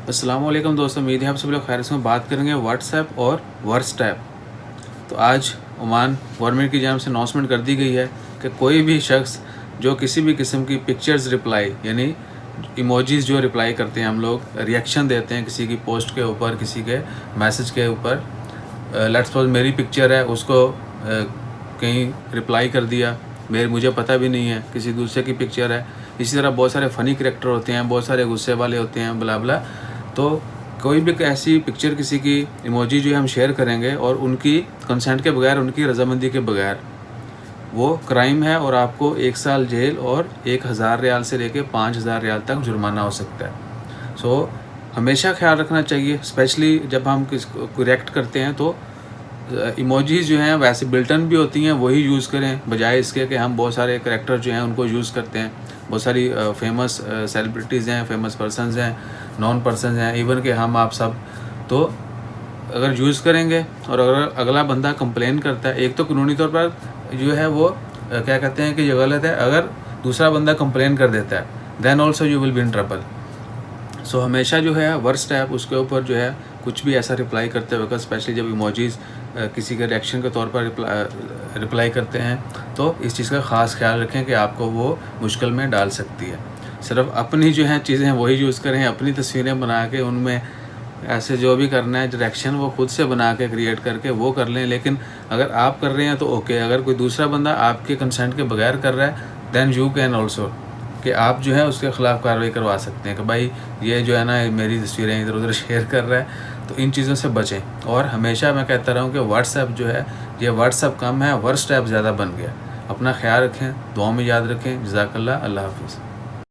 अस्सलाम वालेकुम दोस्तों, उम्मीद है आप सब लोग खैर से बात करेंगे व्हाट्सएप और वर्स्ट ऐप। तो आज ओमान गवर्नमेंट की जानिब से अनाउंसमेंट कर दी गई है कि कोई भी शख्स जो किसी भी किस्म की पिक्चर्स रिप्लाई यानी इमोजीज़ जो रिप्लाई करते हैं, हम लोग रिएक्शन देते हैं किसी की पोस्ट के ऊपर, किसी के मैसेज के ऊपर, लेट्स सपोज मेरी पिक्चर है, उसको कहीं रिप्लाई कर दिया, मुझे पता भी नहीं है, किसी दूसरे की पिक्चर है। इसी तरह बहुत सारे फ़नी करैक्टर होते हैं, बहुत सारे गुस्से वाले होते हैं, ब्ला ब्ला। तो कोई भी ऐसी पिक्चर किसी की इमोजी जो है हम शेयर करेंगे और उनकी कंसेंट के बगैर, उनकी रजामंदी के बगैर, वो क्राइम है और आपको 1 साल जेल और 1000 रियाल से लेके 5000 रियाल तक जुर्माना हो सकता है। सो हमेशा ख्याल रखना चाहिए, स्पेशली जब हम किसको रिएक्ट करते हैं तो इमोजीज़ जो हैं वैसे बिल्टन भी होती हैं, वही यूज़ करें, बजाय इसके कि हम बहुत सारे करैक्टर जो हैं उनको यूज़ करते हैं। बहुत सारी फेमस सेलिब्रिटीज़ हैं, फेमस पर्सनस हैं, नॉन पर्सनस हैं, इवन कि हम आप सब। तो अगर यूज़ करेंगे और अगर अगला बंदा कंप्लेन करता है, एक तो कानूनी तौर पर जो है वो क्या कहते हैं कि ये गलत है। अगर दूसरा बंदा कंप्लेन कर देता है then also you will be in trouble. So हमेशा जो है वर्स्ट ऐप, उसके ऊपर जो है कुछ भी ऐसा रिप्लाई करते वक्त, स्पेशली जब इमोजीज़ किसी के रिएक्शन के तौर पर रिप्लाई करते हैं, तो इस चीज़ का ख़ास ख्याल रखें कि आपको वो मुश्किल में डाल सकती है। सिर्फ अपनी जो है चीज़ें वही यूज़ करें, अपनी तस्वीरें बना के उनमें ऐसे जो भी करना है रिएक्शन वो खुद से बना के क्रिएट करके वो कर लें। लेकिन अगर आप कर रहे हैं तो ओके, अगर कोई दूसरा बंदा आपके कंसेंट के बगैर कर रहा है देन यू कैन ऑल्सो, कि आप जो है उसके ख़िलाफ़ कार्रवाई करवा सकते हैं कि भाई ये जो है ना मेरी तस्वीरें इधर उधर शेयर कर रहा है। तो इन चीज़ों से बचें। और हमेशा मैं कहता रहा हूँ कि व्हाट्सएप जो है, ये व्हाट्सएप कम है, वर्स्ट ऐप ज़्यादा बन गया। अपना ख्याल रखें, दुआ में याद रखें। जज़ाकल्लाह, अल्लाह हाफ़िज़।